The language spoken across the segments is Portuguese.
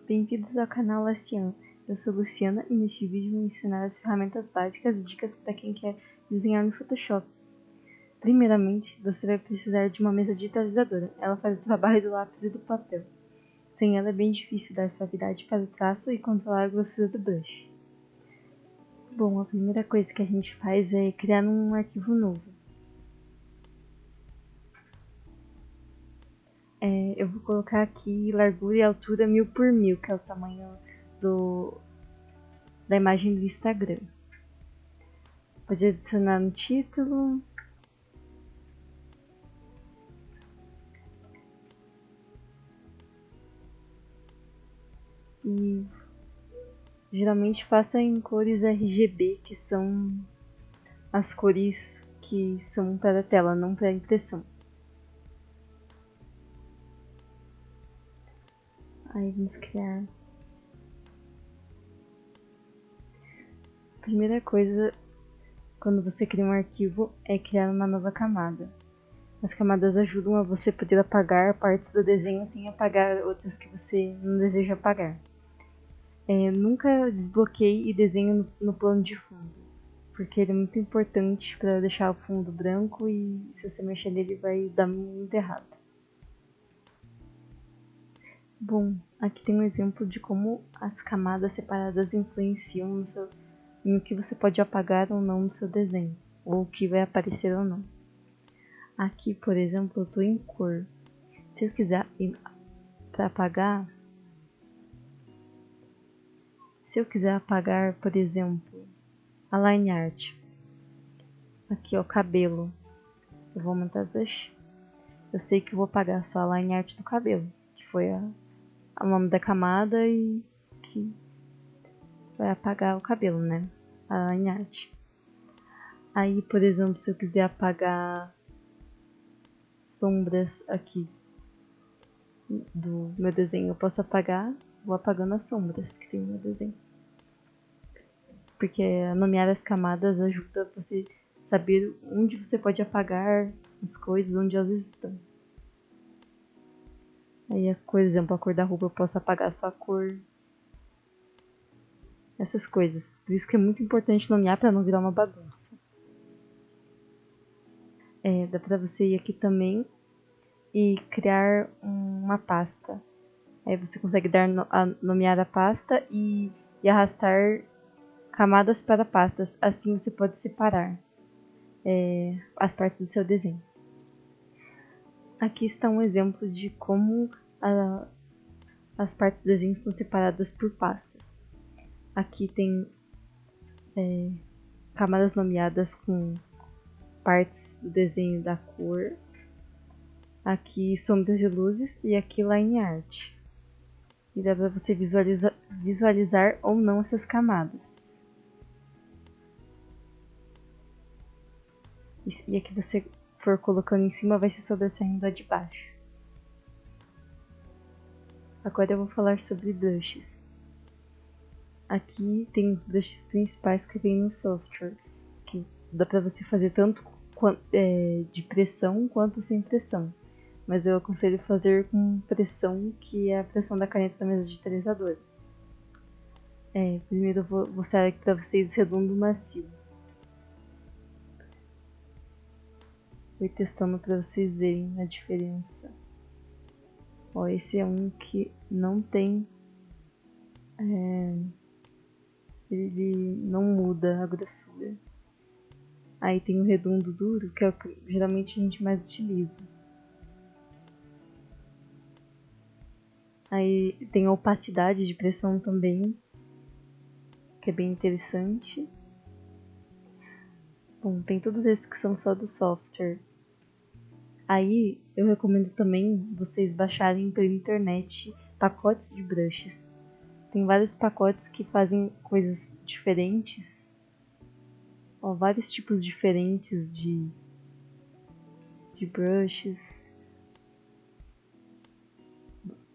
Bem-vindos ao canal Lacian. Eu sou Luciana e neste vídeo vou ensinar as ferramentas básicas e dicas para quem quer desenhar no Photoshop. Primeiramente, você vai precisar de uma mesa digitalizadora. Ela faz o trabalho do lápis e do papel. Sem ela é bem difícil dar suavidade para o traço e controlar a grossura do brush. Bom, a primeira coisa que a gente faz é criar um arquivo novo. Eu vou colocar aqui largura e altura 1000 por 1000, que é o tamanho da imagem do Instagram. Pode adicionar no título. E geralmente faça em cores RGB, que são as cores que são para a tela, não para a impressão. Aí vamos criar. A primeira coisa quando você cria um arquivo é criar uma nova camada. As camadas ajudam a você poder apagar partes do desenho sem apagar outras que você não deseja apagar. Nunca desbloqueie e desenhe no plano de fundo, porque ele é muito importante para deixar o fundo branco e se você mexer nele vai dar muito errado. Bom, aqui tem um exemplo de como as camadas separadas influenciam no que você pode apagar ou não no seu desenho, ou o que vai aparecer ou não. Aqui, por exemplo, eu estou em cor. Se eu quiser para apagar, por exemplo, a line art, aqui ó, cabelo, eu vou aumentar o brush. Eu sei que eu vou apagar só a line art do cabelo, que foi o nome da camada e que vai apagar o cabelo, né? A line art. Aí, por exemplo, se eu quiser apagar sombras aqui do meu desenho, eu posso apagar, vou apagando as sombras que tem no meu desenho. Porque nomear as camadas ajuda você saber onde você pode apagar as coisas, onde elas estão. Aí, por exemplo, a cor da roupa eu posso apagar só a cor. Essas coisas. Por isso que é muito importante nomear para não virar uma bagunça. Dá para você ir aqui também e criar uma pasta. Aí você consegue nomear a pasta e arrastar camadas para pastas. Assim você pode separar as partes do seu desenho. Aqui está um exemplo de como as partes do desenho estão separadas por pastas. Aqui tem camadas nomeadas com partes do desenho da cor. Aqui sombras e luzes e aqui line art. E dá para você visualizar ou não essas camadas. E aqui você for colocando em cima vai se sobressaindo a de baixo. Agora eu vou falar sobre brushes. Aqui tem os brushes principais que vem no software, que dá para você fazer tanto de pressão quanto sem pressão. Mas eu aconselho fazer com pressão, que é a pressão da caneta da mesa digitalizadora. Primeiro eu vou mostrar aqui para vocês redondo macio. Vou testando para vocês verem a diferença. Ó, esse é um que não tem... ele não muda a grossura. Aí tem o redondo duro, que é o que geralmente a gente mais utiliza. Aí tem a opacidade de pressão também, que é bem interessante. Bom, tem todos esses que são só do software. Aí eu recomendo também vocês baixarem pela internet pacotes de brushes. Tem vários pacotes que fazem coisas diferentes. Ó, vários tipos diferentes de brushes.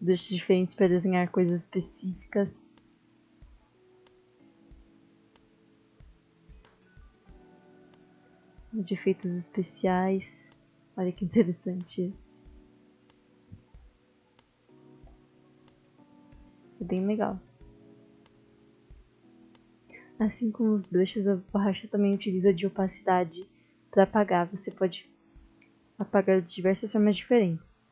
Brushes diferentes para desenhar coisas específicas. De efeitos especiais. Olha que interessante. bem legal. Assim como os brushes, a borracha também utiliza de opacidade para apagar. Você pode apagar de diversas formas diferentes.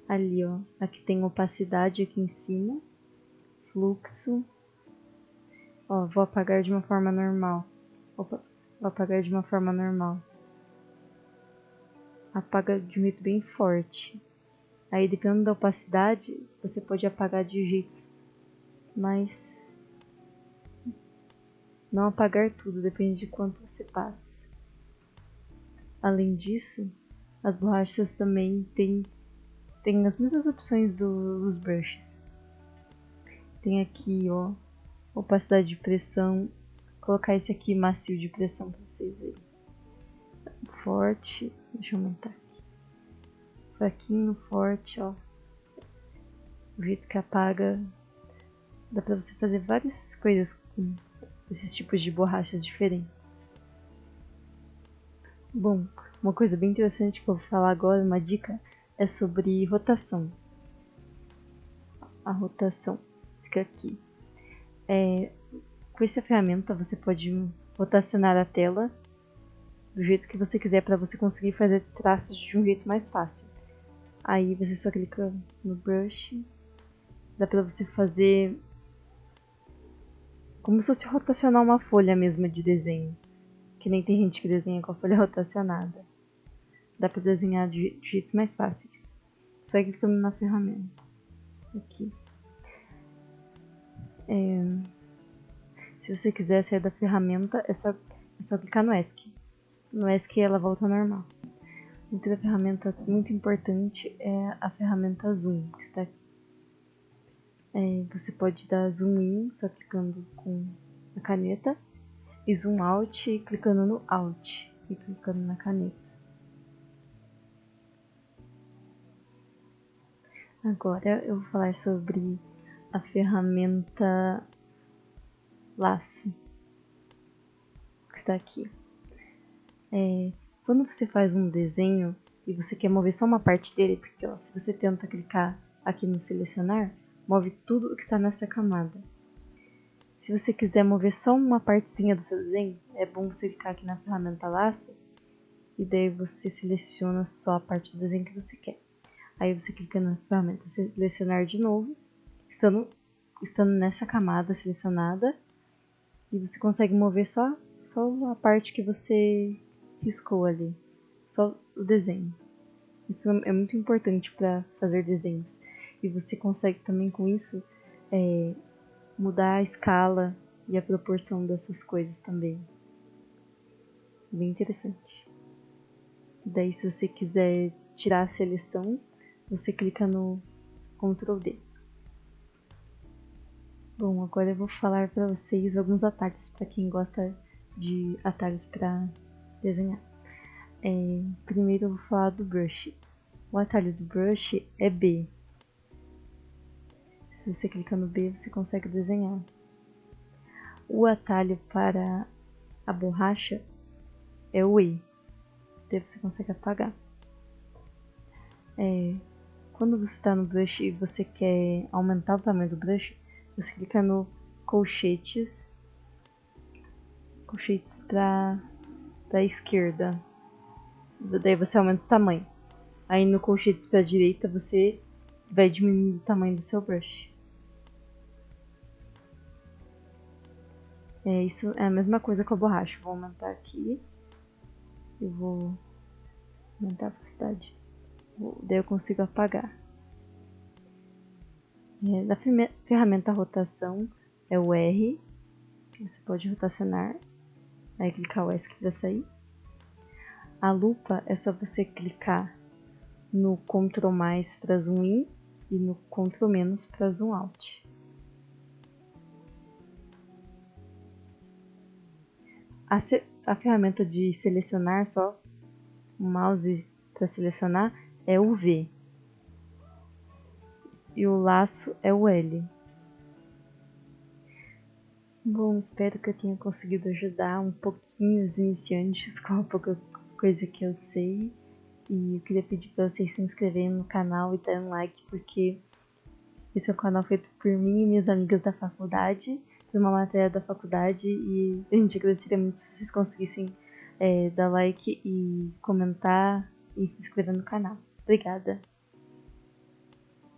Ali, ó, aqui tem opacidade aqui em cima, fluxo. Ó, vou apagar de uma forma normal. Opa, vou apagar de uma forma normal. Apaga de um jeito bem forte. Aí, dependendo da opacidade, você pode apagar de jeitos mais... Não apagar tudo, depende de quanto você passa. Além disso, as borrachas também têm as mesmas opções dos brushes. Tem aqui, ó, opacidade de pressão. Vou colocar esse aqui macio de pressão para vocês verem. Forte, deixa eu aumentar aqui. Fraquinho, forte, ó. O jeito que apaga. Dá pra você fazer várias coisas com esses tipos de borrachas diferentes. Bom, uma coisa bem interessante que eu vou falar agora, uma dica, é sobre rotação. A rotação fica aqui. Com essa ferramenta você pode rotacionar a tela do jeito que você quiser para você conseguir fazer traços de um jeito mais fácil. Aí você só clica no brush, dá para você fazer como se fosse rotacionar uma folha mesmo de desenho, que nem tem gente que desenha com a folha rotacionada. Dá para desenhar de jeitos mais fáceis, só clicando na ferramenta. Aqui. Se você quiser sair da ferramenta, é só clicar no ESC. No ESC ela volta ao normal. Outra ferramenta muito importante é a ferramenta Zoom, que está aqui. Você pode dar Zoom In só clicando com a caneta e Zoom Out clicando no Alt e clicando na caneta. Agora eu vou falar sobre a ferramenta Laço, que está aqui. Quando você faz um desenho e você quer mover só uma parte dele, porque ó, se você tenta clicar aqui no selecionar, move tudo o que está nessa camada. Se você quiser mover só uma partezinha do seu desenho, é bom você clicar aqui na ferramenta Laço e daí você seleciona só a parte do desenho que você quer. Aí você clica na ferramenta selecionar de novo, estando nessa camada selecionada, e você consegue mover só a parte que você riscou ali, só o desenho. Isso é muito importante para fazer desenhos. E você consegue também com isso mudar a escala e a proporção das suas coisas também. Bem interessante. Daí, se você quiser tirar a seleção, você clica no Ctrl D. Bom, agora eu vou falar para vocês alguns atalhos para quem gosta de atalhos para desenhar. Primeiro eu vou falar do brush. O atalho do brush é B. Se você clicar no B, você consegue desenhar. O atalho para a borracha é o E. Daí você consegue apagar. Quando você está no brush e você quer aumentar o tamanho do brush, você clica no colchetes para a esquerda. Daí você aumenta o tamanho. Aí no colchetes para a direita você vai diminuindo o tamanho do seu brush. Isso é a mesma coisa com a borracha. Vou aumentar aqui. Eu vou aumentar a opacidade. Daí eu consigo apagar. Na ferramenta rotação é o R, que você pode rotacionar. Aí clicar o ESC para sair. A lupa é só você clicar no Ctrl mais para zoom in e no Ctrl menos para zoom out. A ferramenta de selecionar só o mouse para selecionar é o V. E o laço é o L. Bom, espero que eu tenha conseguido ajudar um pouquinho os iniciantes com a pouca coisa que eu sei. E eu queria pedir para vocês se inscreverem no canal e darem um like, porque esse é um canal feito por mim e minhas amigas da faculdade, foi uma matéria da faculdade, e a gente agradeceria muito se vocês conseguissem dar like e comentar e se inscrever no canal. Obrigada!